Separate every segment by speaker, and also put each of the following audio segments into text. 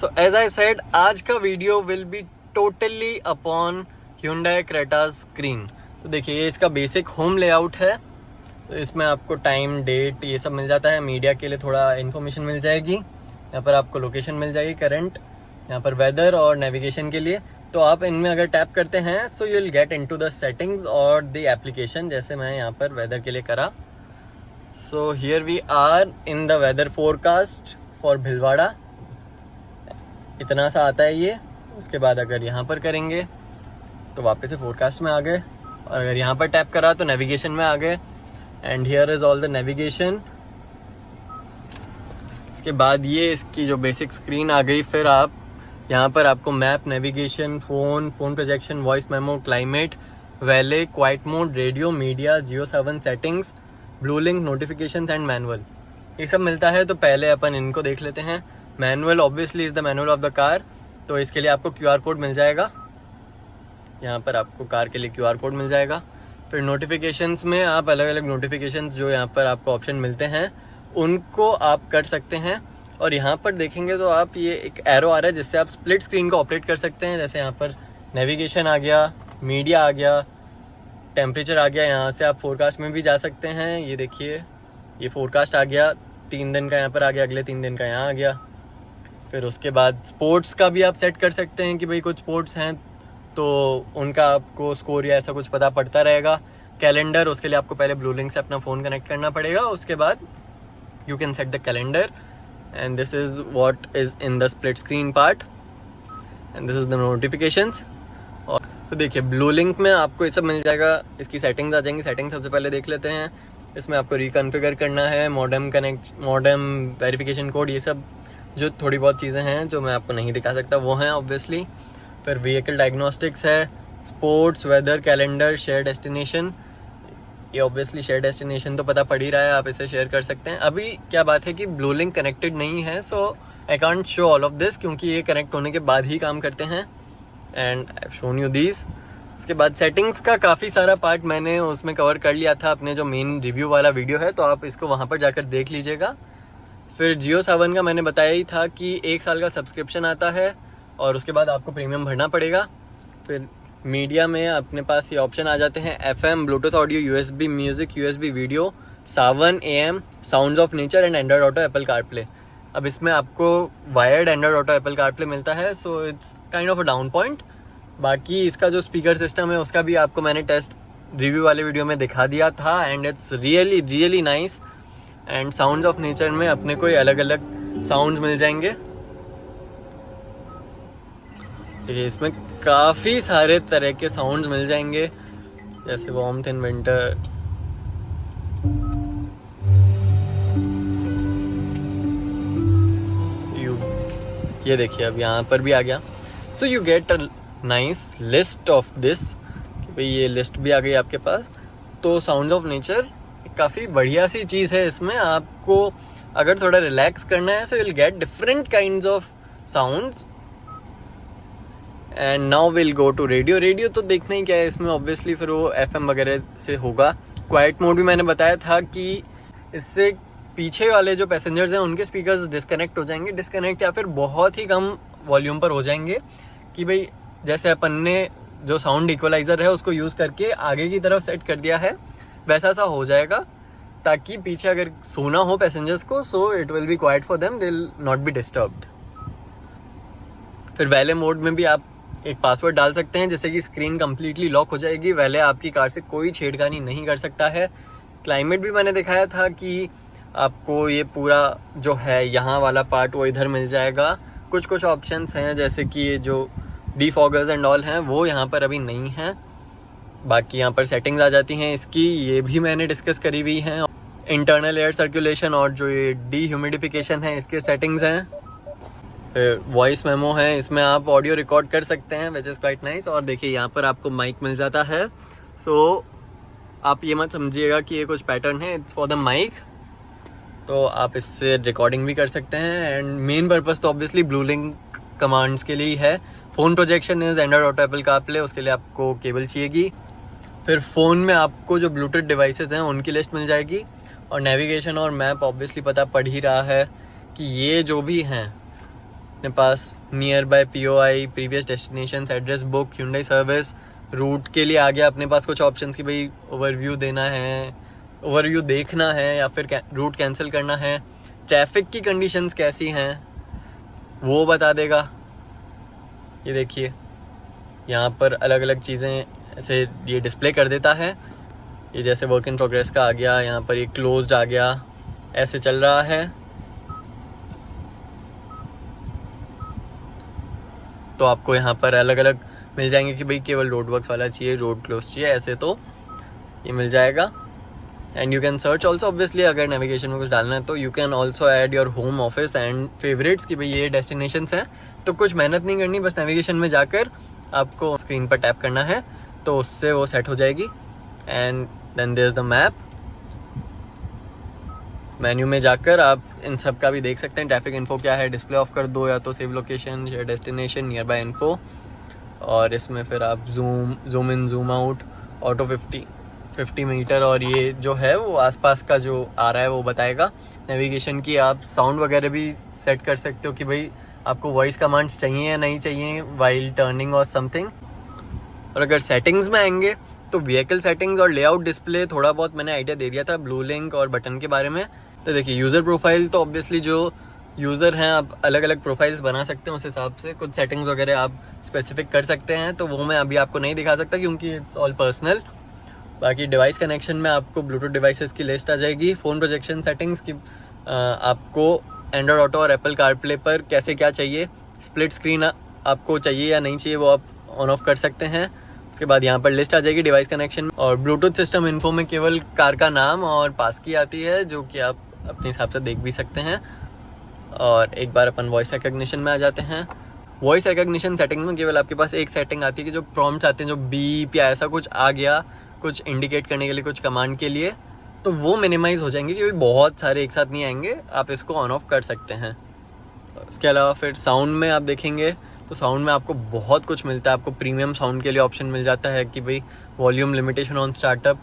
Speaker 1: So as I said, आज का video will be totally upon Hyundai Creta screen. तो देखिए, ये इसका बेसिक होम लेआउट है। तो इसमें आपको टाइम, डेट ये सब मिल जाता है। मीडिया के लिए थोड़ा इन्फॉर्मेशन मिल जाएगी। यहाँ पर आपको लोकेशन मिल जाएगी, करंट, यहाँ पर वेदर और नेविगेशन के लिए। तो आप इनमें अगर टैप करते हैं so you will get into the settings और द एप्लीकेशन, जैसे मैं यहाँ पर वेदर के लिए करा। So here we are in the weather forecast for Bhilwara. इतना सा आता है ये। उसके बाद अगर यहाँ पर करेंगे तो वापस से फोरकास्ट में आ गए, और अगर यहाँ पर टैप करा तो नेविगेशन में आ गए। And here is all the navigation. इसके बाद ये इसकी जो बेसिक स्क्रीन आ गई। फिर आप यहाँ पर आपको map, navigation, phone projection, voice memo, climate, valet, quiet mode, radio, media, जियो 7 settings, blue link, notifications and manual, ये सब मिलता है। तो पहले अपन इनको देख लेते हैं। Manual obviously is the manual of the car. तो इसके लिए आपको QR कोड मिल जाएगा। यहाँ पर आपको कार के लिए QR कोड मिल जाएगा। फिर नोटिफिकेशंस में आप अलग अलग नोटिफिकेशंस जो यहाँ पर आपको ऑप्शन मिलते हैं उनको आप कर सकते हैं। और यहाँ पर देखेंगे तो आप ये एक एरो आ रहा है जिससे आप स्प्लिट स्क्रीन को ऑपरेट कर सकते हैं। जैसे यहाँ पर नेविगेशन आ गया, मीडिया आ गया, टेम्परेचर आ गया। यहाँ से आप फोरकास्ट में भी जा सकते हैं। ये देखिए, ये फोरकास्ट आ गया, 3 दिन का यहाँ पर आ गया, अगले 3 दिन का यहाँ आ गया। फिर उसके बाद स्पोर्ट्स का भी आप सेट कर सकते हैं कि भाई कुछ स्पोर्ट्स हैं तो उनका आपको स्कोर या ऐसा कुछ पता पड़ता रहेगा। कैलेंडर, उसके लिए आपको पहले ब्लू लिंक से अपना फ़ोन कनेक्ट करना पड़ेगा। उसके बाद you can set the calendar. And this is what is in the split screen part. And this is the notifications. और तो देखिए, ब्लू लिंक में आपको ये सब मिल जाएगा। इसकी सेटिंग्स आ जाएंगी। सेटिंग्स सबसे पहले देख लेते हैं। इसमें आपको रिकॉन्फ़िगर करना है, modem connect, modem verification code, ये सब जो थोड़ी बहुत चीज़ें हैं जो मैं आपको नहीं दिखा सकता वो हैं ऑब्वियसली। फिर व्हीकल डायग्नोस्टिक्स है, sports, weather, calendar, share destination. ये ऑब्वियसली शेयर डेस्टिनेशन तो पता पड़ ही रहा है, आप इसे शेयर कर सकते हैं। अभी क्या बात है कि ब्लू लिंक कनेक्टेड नहीं है, so I can't show all of this, क्योंकि ये कनेक्ट होने के बाद ही काम करते हैं। And I have shown you these. उसके बाद सेटिंग्स का काफ़ी सारा पार्ट मैंने उसमें कवर कर लिया था अपने जो मेन रिव्यू वाला वीडियो है, तो आप इसको वहाँ पर जाकर देख लीजिएगा। फिर जियो 7 का मैंने बताया ही था कि 1 साल का सब्सक्रिप्शन आता है और उसके बाद आपको प्रीमियम भरना पड़ेगा। फिर मीडिया में अपने पास ये ऑप्शन आ जाते हैं FM, Bluetooth audio, USB music, USB video, Sawan, AM, sounds of nature and Android auto, Apple CarPlay. अब इसमें आपको wired Android auto, Apple CarPlay मिलता है, so it's kind of a down point. बाकी इसका जो स्पीकर सिस्टम है उसका भी आपको मैंने टेस्ट रिव्यू वाले वीडियो में दिखा दिया था। And it's really nice. And sounds of nature में अपने को अलग अलग साउंड्स मिल जाएंगे। देखिए, इसमें काफ़ी सारे तरह के साउंड्स मिल जाएंगे, जैसे वार्मथ इन विंटर, ये देखिए अब यहाँ पर भी आ गया। So you get a nice list of this, कि भाई ये लिस्ट भी आ गई आपके पास। तो साउंड्स ऑफ नेचर काफ़ी बढ़िया सी चीज़ है। इसमें आपको अगर थोड़ा रिलैक्स करना है so you will get different kinds of sounds. And now will go to radio तो देखना ही क्या है इसमें, ऑब्वियसली फिर वो FM वगैरह से होगा। क्वाइट मोड भी मैंने बताया था कि इससे पीछे वाले जो पैसेंजर्स हैं उनके स्पीकर्स डिस्कनेक्ट हो जाएंगे, डिस्कनेक्ट या फिर बहुत ही कम वॉल्यूम पर हो जाएंगे, कि भाई जैसे अपन ने जो साउंड इक्वलाइज़र है उसको यूज़ करके आगे की तरफ सेट कर दिया है वैसा सा हो जाएगा, ताकि पीछे अगर सोना हो पैसेंजर्स को so it will be quiet for them, they will not be disturbed. फिर वैले मोड में भी आप एक पासवर्ड डाल सकते हैं जिससे कि स्क्रीन कम्प्लीटली लॉक हो जाएगी। वैले आपकी कार से कोई छेड़खानी नहीं कर सकता है। क्लाइमेट भी मैंने दिखाया था कि आपको ये पूरा जो है यहाँ वाला पार्ट वो इधर मिल जाएगा। कुछ कुछ ऑप्शंस हैं जैसे कि ये जो डीफॉगर्स एंड ऑल हैं वो यहाँ पर अभी नहीं हैं। बाकी यहाँ पर सेटिंग्स आ जाती हैं इसकी, ये भी मैंने डिस्कस करी हुई हैं। इंटरनल एयर सर्कुलेशन और जो ये डीह्यूमिडिफिकेशन है इसके सेटिंग्स हैं। फिर वॉइस मेमो है, इसमें आप ऑडियो रिकॉर्ड कर सकते हैं विच इज़ क्वाइट नाइस। और देखिए यहाँ पर आपको माइक मिल जाता है, सो आप ये मत समझिएगा कि ये कुछ पैटर्न है, इट्स फॉर द माइक। तो आप इससे रिकॉर्डिंग भी कर सकते हैं। एंड मेन पर्पस तो ऑब्वियसली ब्लू लिंक कमांड्स के लिए ही है। Phone projection is Android auto, Apple CarPlay, उसके लिए आपको केबल चाहिएगी। फिर फ़ोन में आपको जो ब्लूटूथ डिवाइसेस हैं उनकी लिस्ट मिल जाएगी। और नेविगेशन और मैप ऑब्वियसली पता पड़ ही रहा है कि ये जो भी हैं अपने पास nearby POI, previous destination, address book, Hyundai service. Route के लिए आ गया अपने पास कुछ ऑप्शंस कि भाई ओवरव्यू देना है, ओवरव्यू देखना है या फिर रूट कैंसिल करना है। ट्रैफिक की कंडीशंस कैसी हैं वो बता देगा। ये देखिए यहाँ पर अलग अलग चीज़ें ऐसे ये डिस्प्ले कर देता है। ये जैसे वर्क इन प्रोग्रेस का आ गया, यहाँ पर ये क्लोज्ड आ गया, ऐसे चल रहा है। तो आपको यहाँ पर अलग अलग मिल जाएंगे कि भाई केवल रोड वर्क्स वाला चाहिए, रोड क्लोज चाहिए, ऐसे तो ये मिल जाएगा। And you can search also obviously, अगर नेविगेशन में कुछ डालना है तो you can also add your home office and favourites कि भाई ये डेस्टिनेशंस हैं। तो कुछ मेहनत नहीं करनी, बस नेविगेशन में जाकर आपको स्क्रीन पर टैप करना है तो उससे वो सेट हो जाएगी। And then there is the map. Menu में जाकर आप इन सब का भी देख सकते हैं। ट्रैफिक इन्फो क्या है, डिस्प्ले ऑफ कर दो, या तो save location, share destination, nearby info. और इसमें फिर आप zoom in, zoom out, auto 50 metre, और ये जो है वो आसपास का जो आ रहा है वो बताएगा। नेविगेशन की आप साउंड वगैरह भी सेट कर सकते हो कि भाई आपको वॉइस कमांड्स चाहिए या नहीं चाहिए वाइल टर्निंग और समथिंग। और अगर सेटिंग्स में आएंगे तो व्हीकल सेटिंग्स और लेआउट डिस्प्ले थोड़ा बहुत मैंने आइडिया दे दिया था ब्लू लिंक और बटन के बारे में। तो देखिए यूज़र प्रोफाइल, तो ऑब्वियसली जो यूज़र हैं आप अलग अलग प्रोफाइल्स बना सकते हैं, उस हिसाब से कुछ सेटिंग्स वगैरह आप स्पेसिफिक कर सकते हैं। तो वो मैं अभी आपको नहीं दिखा सकता क्योंकि इट्स ऑल पर्सनल। बाकी डिवाइस कनेक्शन में आपको ब्लूटूथ डिवाइसेस की लिस्ट आ जाएगी। फ़ोन प्रोजेक्शन सेटिंग्स की आपको एंड्रॉयड ऑटो और एप्पल कारप्ले पर कैसे क्या चाहिए, स्प्लिट स्क्रीन आपको चाहिए या नहीं चाहिए वो आप ऑन ऑफ कर सकते हैं। उसके बाद यहाँ पर लिस्ट आ जाएगी डिवाइस कनेक्शन, और ब्लूटूथ सिस्टम इन्फो में केवल कार का नाम और पास की आती है जो कि आप अपने हिसाब से देख भी सकते हैं। और एक बार अपन वॉइस रिकग्निशन में आ जाते हैं। वॉइस रिकग्निशन सेटिंग में केवल आपके पास एक सेटिंग आती है कि जो प्रॉम्प्ट्स आते हैं, जो बीप या ऐसा कुछ आ गया कुछ इंडिकेट करने के लिए, कुछ कमांड के लिए, तो वो मिनिमाइज़ हो जाएंगे क्योंकि बहुत सारे एक साथ नहीं आएंगे, आप इसको ऑन ऑफ कर सकते हैं। उसके अलावा फिर साउंड में आप देखेंगे तो साउंड में आपको बहुत कुछ मिलता है। आपको प्रीमियम साउंड के लिए ऑप्शन मिल जाता है कि भाई वॉल्यूम लिमिटेशन ऑन स्टार्टअप,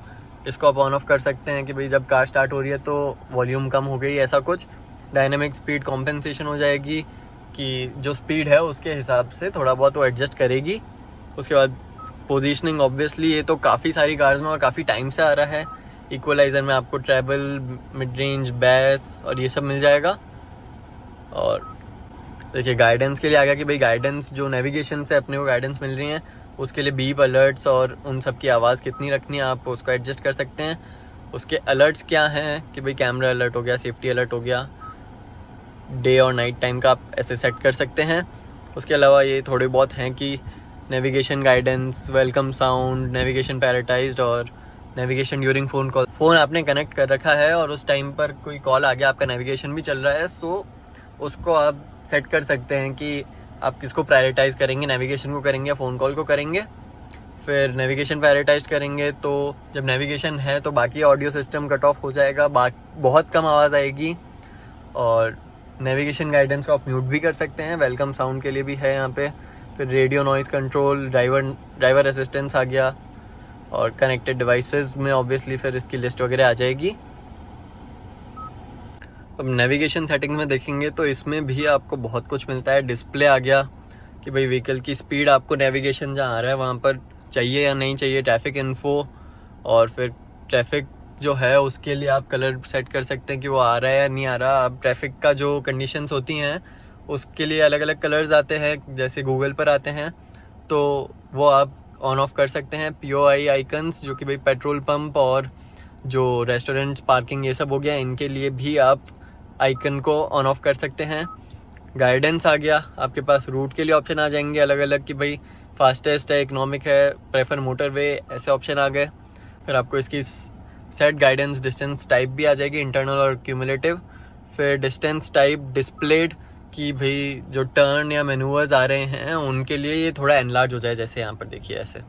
Speaker 1: इसको आप ऑन ऑफ कर सकते हैं कि भाई जब कार स्टार्ट हो रही है तो वॉल्यूम कम हो गई, ऐसा कुछ। डायनामिक स्पीड कॉम्पेंसेशन हो जाएगी कि जो स्पीड है उसके हिसाब से थोड़ा बहुत वो एडजस्ट करेगी। उसके बाद पोजीशनिंग, ऑब्वियसली ये तो काफ़ी सारी कार्स में और काफ़ी टाइम से आ रहा है। इक्वलाइज़र में आपको ट्रैवल, मिड रेंज, बैस और ये सब मिल जाएगा। और देखिए गाइडेंस के लिए आ गया कि भाई गाइडेंस जो नेविगेशन से अपने को गाइडेंस मिल रही है उसके लिए बीप अलर्ट्स और उन सब की आवाज़ कितनी रखनी है आप उसको एडजस्ट कर सकते हैं। उसके अलर्ट्स क्या हैं कि भाई कैमरा अलर्ट हो गया, सेफ्टी अलर्ट हो गया, डे और नाइट टाइम का आप ऐसे सेट कर सकते हैं। उसके अलावा ये थोड़े बहुत हैं कि navigation guidance, welcome sound, navigation prioritised और navigation during phone call. Phone आपने कनेक्ट कर रखा है और उस टाइम पर कोई कॉल आ गया, आपका नेविगेशन भी चल रहा है, सो उसको आप सेट कर सकते हैं कि आप किसको प्रायोरिटाइज़ करेंगे, नेविगेशन को करेंगे या फ़ोन कॉल को करेंगे। फिर नेविगेशन प्रायोरिटाइज करेंगे तो जब नेविगेशन है तो बाकी ऑडियो सिस्टम कट ऑफ हो जाएगा, बहुत कम आवाज़ आएगी। और नेविगेशन गाइडेंस को आप म्यूट भी कर सकते हैं, वेलकम साउंड के लिए भी है यहाँ पे। फिर radio noise control, driver assistance आ गया, और कनेक्टेड डिवाइसेस में ऑब्वियसली फिर इसकी लिस्ट वगैरह आ जाएगी। अब नेविगेशन सेटिंग में देखेंगे तो इसमें भी आपको बहुत कुछ मिलता है। डिस्प्ले आ गया कि भाई व्हीकल की स्पीड आपको नेविगेशन जहाँ आ रहा है वहाँ पर चाहिए या नहीं चाहिए, ट्रैफिक इन्फो, और फिर ट्रैफिक जो है उसके लिए आप कलर सेट कर सकते हैं कि वो आ रहा है या नहीं आ रहा। अब ट्रैफिक का जो कंडीशंस होती हैं उसके लिए अलग अलग कलर्स आते हैं, जैसे गूगल पर आते हैं, तो वो आप ऑन ऑफ कर सकते हैं। POI आइकन्स जो कि भाई पेट्रोल पंप और जो रेस्टोरेंट्स, पार्किंग ये सब हो गया, इनके लिए भी आप आइकन को ऑन ऑफ कर सकते हैं। गाइडेंस आ गया, आपके पास रूट के लिए ऑप्शन आ जाएंगे अलग अलग कि भाई फास्टेस्ट है, इकोनॉमिक है, प्रेफर मोटरवे, ऐसे ऑप्शन आ गए। फिर आपको इसकी सेट गाइडेंस डिस्टेंस टाइप भी आ जाएगी, इंटरनल और क्यूमुलेटिव। फिर डिस्टेंस टाइप डिस्प्लेड कि भाई जो टर्न या मैनूवर्स आ रहे हैं उनके लिए ये थोड़ा एनलार्ज हो जाए, जैसे यहाँ पर देखिए ऐसे।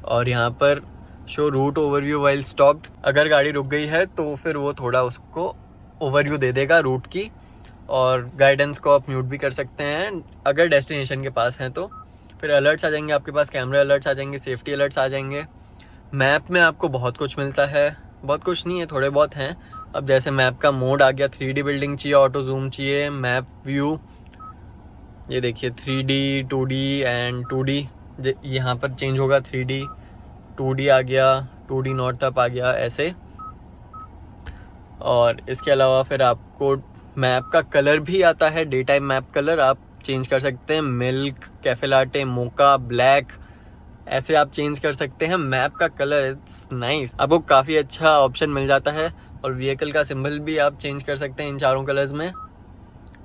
Speaker 1: और यहाँ पर show route overview while stopped, अगर गाड़ी रुक गई है तो फिर वो थोड़ा उसको ओवरव्यू दे देगा रूट की। और गाइडेंस को आप म्यूट भी कर सकते हैं अगर डेस्टिनेशन के पास हैं तो। फिर अलर्ट्स आ जाएंगे आपके पास, कैमरा अलर्ट्स आ जाएंगे, सेफ्टी अलर्ट्स आ जाएंगे। मैप में आपको बहुत कुछ मिलता है, बहुत कुछ नहीं है, थोड़े बहुत हैं। अब जैसे मैप का मोड आ गया, 3D बिल्डिंग चाहिए, ऑटो जूम चाहिए, मैप व्यू, ये देखिए 3D 2D एंड 2D यहाँ पर चेंज होगा, 3D 2D आ गया, 2D नॉर्थ अप आ गया ऐसे। और इसके अलावा फिर आपको मैप का कलर भी आता है, डे टाइम मैप कलर आप चेंज कर सकते हैं, मिल्क, कैफे लाटे, मोका, ब्लैक, ऐसे आप चेंज कर सकते हैं मैप का कलर। इट्स नाइस, आपको काफ़ी अच्छा ऑप्शन मिल जाता है। और व्हीकल का सिंबल भी आप चेंज कर सकते हैं इन चारों कलर्स में।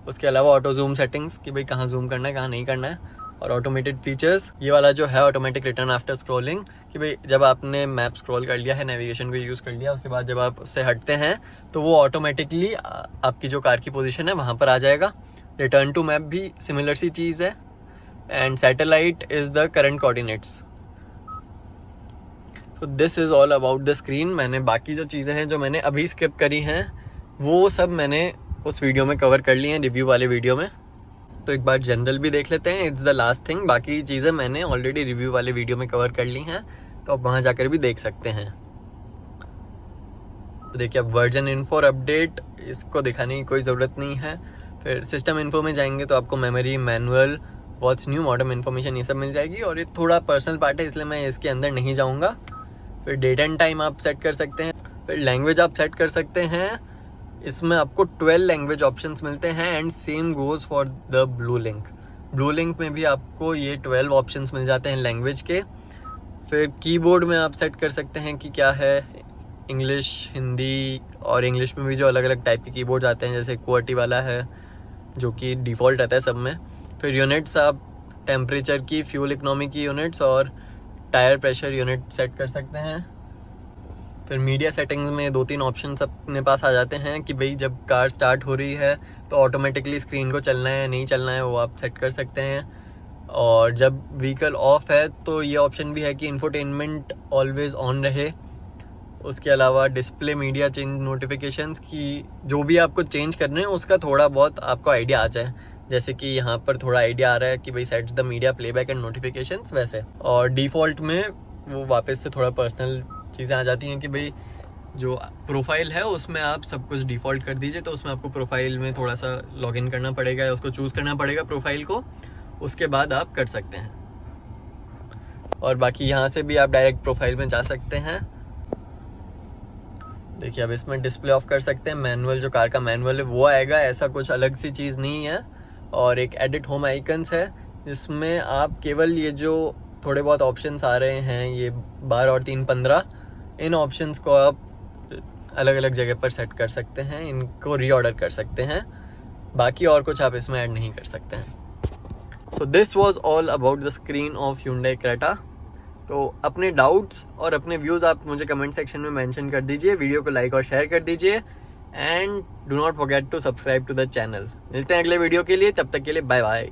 Speaker 1: उसके अलावा ऑटो जूम सेटिंग्स कि भाई कहाँ जूम करना है कहाँ नहीं करना है, और ऑटोमेटेड फीचर्स, ये वाला जो है ऑटोमेटिक रिटर्न आफ्टर स्क्रॉलिंग कि भाई जब आपने मैप स्क्रॉल कर लिया है, नेविगेशन को यूज़ कर लिया, उसके बाद जब आप उससे हटते हैं तो वो ऑटोमेटिकली आपकी जो कार की पोजीशन है वहाँ पर आ जाएगा। रिटर्न टू मैप भी सिमिलर सी चीज़ है। And satellite is the current coordinates. तो this is all about the screen. मैंने बाकी जो चीज़ें हैं जो मैंने अभी स्किप करी हैं वो सब मैंने उस वीडियो में कवर कर ली हैं, रिव्यू वाले वीडियो में। तो एक बार जनरल भी देख लेते हैं, इट्स द लास्ट थिंग। बाकी चीज़ें मैंने ऑलरेडी रिव्यू वाले वीडियो में कवर कर ली हैं, तो आप वहाँ जाकर भी देख सकते हैं। तो देखिए अब वर्जन इन्फो और अपडेट, इसको दिखाने की कोई ज़रूरत नहीं है। फिर सिस्टम इन्फो में जाएंगे तो आपको memory, manual, what's new, modern information, ये सब मिल जाएगी। और ये थोड़ा पर्सनल पार्ट है इसलिए मैं इसके अंदर नहीं जाऊँगा। फिर डेट एंड टाइम आप सेट कर सकते हैं, फिर लैंग्वेज आप सेट कर सकते हैं। इसमें आपको 12 लैंग्वेज ऑप्शंस मिलते हैं and same goes for the blue link. Blue link में भी आपको ये 12 ऑप्शंस मिल जाते हैं लैंग्वेज के। फिर कीबोर्ड में आप सेट कर सकते हैं कि क्या है, इंग्लिश, हिंदी, और इंग्लिश में भी जो अलग अलग टाइप के कीबोर्ड्स आते हैं, जैसे QWERTY वाला है जो कि डिफ़ॉल्ट रहता है सब में। फिर यूनिट्स आप टेम्परेचर की, फ्यूल इकोनॉमी की यूनिट्स और टायर प्रेशर यूनिट सेट कर सकते हैं। फिर मीडिया सेटिंग्स में 2-3 ऑप्शन अपने पास आ जाते हैं कि भाई जब कार स्टार्ट हो रही है तो ऑटोमेटिकली स्क्रीन को चलना है नहीं चलना है, वो आप सेट कर सकते हैं। और जब व्हीकल ऑफ है तो ये ऑप्शन भी है कि इंफोटेनमेंट ऑलवेज ऑन रहे। उसके अलावा डिस्प्ले मीडिया चेंज नोटिफिकेशंस की जो भी आपको चेंज करने हैं उसका थोड़ा बहुत आपको आइडिया आ जाए, जैसे कि यहाँ पर थोड़ा आइडिया आ रहा है कि भाई sets the media playback and notifications वैसे। और डिफ़ॉल्ट में वो वापस से थोड़ा पर्सनल चीज़ें आ जाती हैं कि भाई जो प्रोफाइल है उसमें आप सब कुछ डिफ़ॉल्ट कर दीजिए, तो उसमें आपको प्रोफाइल में थोड़ा सा लॉगिन करना पड़ेगा या उसको चूज़ करना पड़ेगा प्रोफाइल को, उसके बाद आप कर सकते हैं। और बाकी यहाँ से भी आप डायरेक्ट प्रोफाइल में जा सकते हैं। देखिए अब इसमें डिस्प्ले ऑफ कर सकते हैं, मैनुअल जो कार का मैनुअल है वो आएगा, ऐसा कुछ अलग सी चीज़ नहीं है। और एक एडिट होम आइकन्स है जिसमें आप केवल ये जो थोड़े बहुत ऑप्शंस आ रहे हैं, ये 12 और 3 15, इन ऑप्शंस को आप अलग अलग जगह पर सेट कर सकते हैं, इनको रीऑर्डर कर सकते हैं। बाकी और कुछ आप इसमें ऐड नहीं कर सकते हैं। So this was all about the screen of Hyundai Creta। तो अपने डाउट्स और अपने व्यूज़ आप मुझे कमेंट सेक्शन में मेंशन कर दीजिए, वीडियो को लाइक और शेयर कर दीजिए, and do not forget to subscribe to the channel. मिलते हैं अगले वीडियो के लिए, तब तक के लिए बाय बाय।